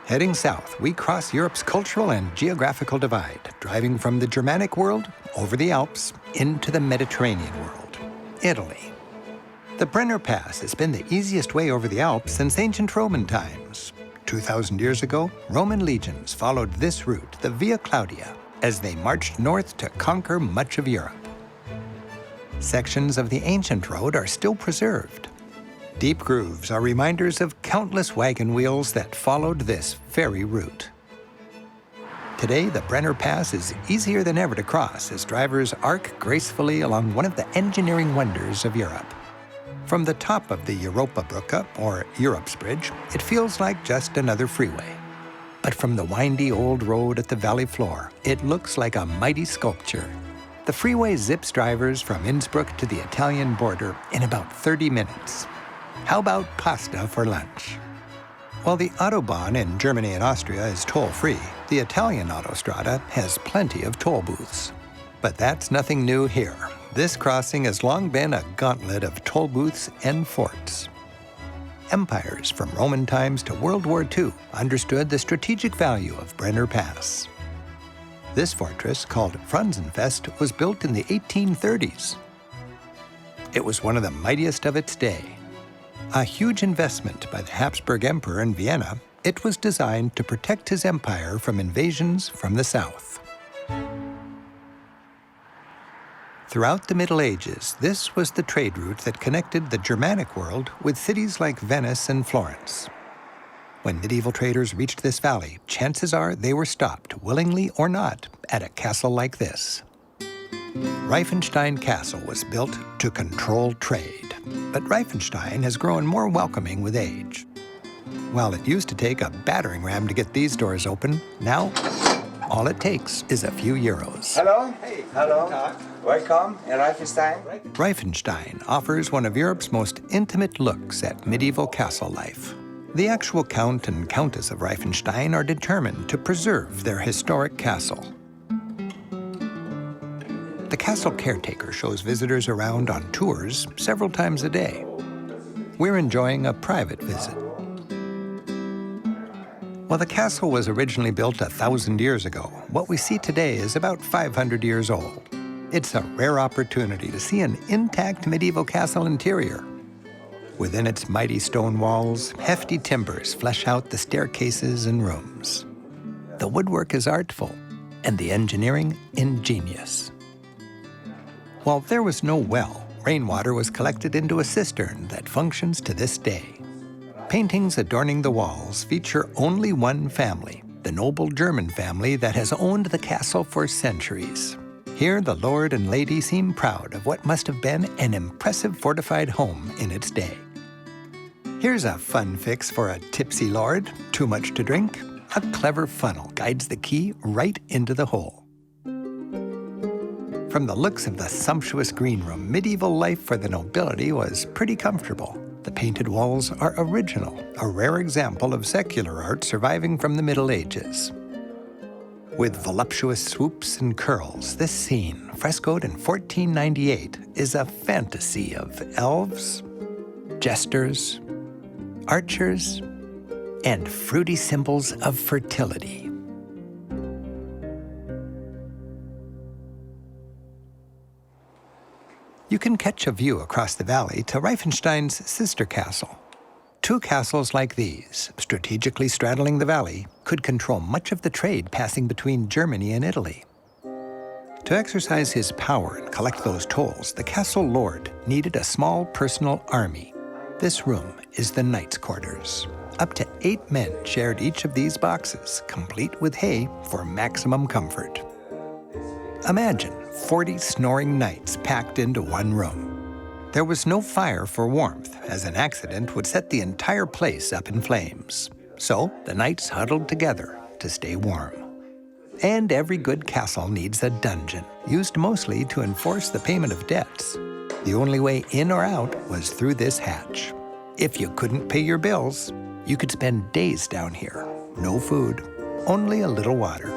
Heading south, we cross Europe's cultural and geographical divide, driving from the Germanic world, over the Alps, into the Mediterranean world, Italy. The Brenner Pass has been the easiest way over the Alps since ancient Roman times. 2,000 years ago, Roman legions followed this route, the Via Claudia, as they marched north to conquer much of Europe. Sections of the ancient road are still preserved. Deep grooves are reminders of countless wagon wheels that followed this very route. Today, the Brenner Pass is easier than ever to cross as drivers arc gracefully along one of the engineering wonders of Europe. From the top of the Europa Brücke, or Europe's Bridge, it feels like just another freeway. But from the windy old road at the valley floor, it looks like a mighty sculpture. The freeway zips drivers from Innsbruck to the Italian border in about 30 minutes. How about pasta for lunch? While the Autobahn in Germany and Austria is toll-free, the Italian autostrada has plenty of toll booths. But that's nothing new here. This crossing has long been a gauntlet of toll booths and forts. Empires from Roman times to World War II understood the strategic value of Brenner Pass. This fortress, called Franzenfest, was built in the 1830s. It was one of the mightiest of its day. A huge investment by the Habsburg Emperor in Vienna, it was designed to protect his empire from invasions from the south. Throughout the Middle Ages, this was the trade route that connected the Germanic world with cities like Venice and Florence. When medieval traders reached this valley, chances are they were stopped, willingly or not, at a castle like this. Reifenstein Castle was built to control trade, but Reifenstein has grown more welcoming with age. While it used to take a battering ram to get these doors open, now all it takes is a few euros. Hello. Hey. Hello. Welcome in Reifenstein. Reifenstein offers one of Europe's most intimate looks at medieval castle life. The actual Count and Countess of Reifenstein are determined to preserve their historic castle. The castle caretaker shows visitors around on tours several times a day. We're enjoying a private visit. While the castle was originally built 1,000 years ago, what we see today is about 500 years old. It's a rare opportunity to see an intact medieval castle interior. Within its mighty stone walls, hefty timbers flesh out the staircases and rooms. The woodwork is artful, and the engineering ingenious. While there was no well, rainwater was collected into a cistern that functions to this day. Paintings adorning the walls feature only one family, the noble German family that has owned the castle for centuries. Here, the lord and lady seem proud of what must have been an impressive fortified home in its day. Here's a fun fix for a tipsy lord. Too much to drink? A clever funnel guides the key right into the hole. From the looks of the sumptuous green room, medieval life for the nobility was pretty comfortable. The painted walls are original, a rare example of secular art surviving from the Middle Ages. With voluptuous swoops and curls, this scene, frescoed in 1498, is a fantasy of elves, jesters, archers, and fruity symbols of fertility. You can catch a view across the valley to Reifenstein's sister castle. Two castles like these, strategically straddling the valley, could control much of the trade passing between Germany and Italy. To exercise his power and collect those tolls, the castle lord needed a small personal army. This room is the knight's quarters. Up to 8 men shared each of these boxes, complete with hay for maximum comfort. Imagine 40 snoring knights packed into one room. There was no fire for warmth, as an accident would set the entire place up in flames. So the knights huddled together to stay warm. And every good castle needs a dungeon, used mostly to enforce the payment of debts. The only way in or out was through this hatch. If you couldn't pay your bills, you could spend days down here. No food, only a little water.